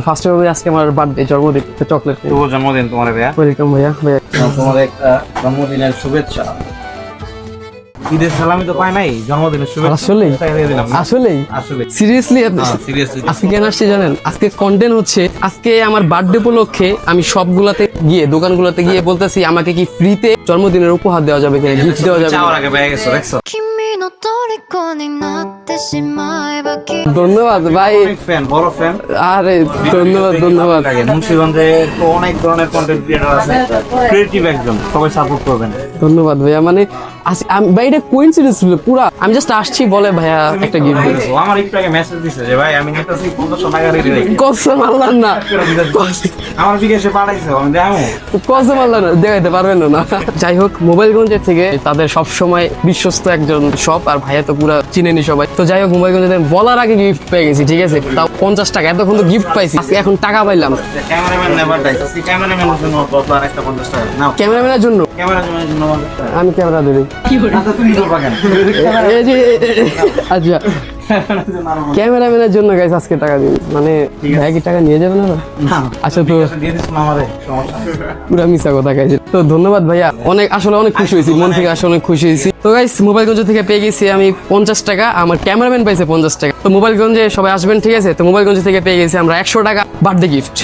First of all আজকে আমার birthday, জন্মদিন, চকলেট। শুভ জন্মদিন তোমার ভাইয়া। ওয়েলকাম ভাইয়া। তোমার একটা জন্মদিনের শুভেচ্ছা। ঈদের সালামি তো পাই নাই, জন্মদিনের শুভেচ্ছা আসলেই দিয়ে দিলাম। আসলেই আসলে সিরিয়াসলি সিরিয়াসলি আজকে কেন আসছি জানেন? আজকে কন্টেন্ট হচ্ছে, আজকে আমার বার্থডে উপলক্ষে আমি সবগুলাতে গিয়ে, দোকানগুলোতে গিয়ে বলতেছি আমাকে কি ফ্রিতে জন্মদিনের উপহার দেওয়া যাবে কিনা, গিফট দেওয়া যাবে চাওয়ার কিনা। আগে পেয়ে গেছো, দেখছো?君の虜になってしまえばきっと ধন্যবাদ ভাই। অনেক ফ্যান, বড় ফ্যান। আরে ধন্যবাদ ধন্যবাদ। মুন্সিগঞ্জে তো অনেক ধরনের কন্টেন্ট ক্রিয়েটর আছে, ক্রিয়েটিভ একজন, সবাই সাপোর্ট করবেন। ধন্যবাদ ভাইয়া। মানে ভাই এটা কোইন্সিডেন্স ছিল পুরা। আমি জাস্ট আসছি বলে ভাইয়া একটা গিফট দিয়েছে। ও আমার একটু আগে মেসেজ দিছে যে ভাই আমি নিতেছি 1500 টাকা রেডি রাখি। কসম আল্লাহ না, আমার বিকাশে পাঠাইছে, আমি দেখাবো। কসম আল্লাহ না, দেখাইতে পারবেন না। যাই হোক, মোবাইলগঞ্জের থেকে তাদের সব সময় বিশ্বস্ত একজন শপ, আর ভাইয়া তো পুরা চিনেনি সবাই। তো যাই হোক, মোবাইলগঞ্জে বলার আগে গিফট পেয়ে গেছি, ঠিক আছে? তাও 50 টাকা। এতক্ষণ তো গিফট পাইছি, আজকে এখন টাকা পাইলাম। Cameraman never dice. ক্যামেরাম্যানের জন্য কত আর একটা 50 টাকা নাও। ক্যামেরাম্যানের জন্য ক্যামেরাম্যানের জন্য 50 টাকা। আমি ক্যামেরা দিই। আচ্ছা তুমি করবা কেন? এই যে আচ্ছা, ক্যামেরাম্যানের জন্য আরো ক্যামেরাম্যানের জন্য গাইস আজকে টাকা দিই। মানে ভাই কি টাকা নিয়ে যাবে না? না। আচ্ছা, তো দিয়ে দিস না আমারে, সমস্যা নেই। পুরা মিছা কথা গাইছে। তো ধন্যবাদ ভাইয়া, আসলে অনেক খুশি হয়েছি, মন থেকে আসলে অনেক খুশি হয়েছি। তো গাইস, মোবাইলগঞ্জ থেকে পেয়ে গেছি আমি 50 টাকা, আমার ক্যামেরাম্যান পাইছে 50 টাকা। তো মোবাইলগঞ্জে সবাই আসবেন, ঠিক আছে? তো মোবাইলগঞ্জ থেকে পেয়ে গেছি আমরা 100 টাকা বার্থডে গিফট।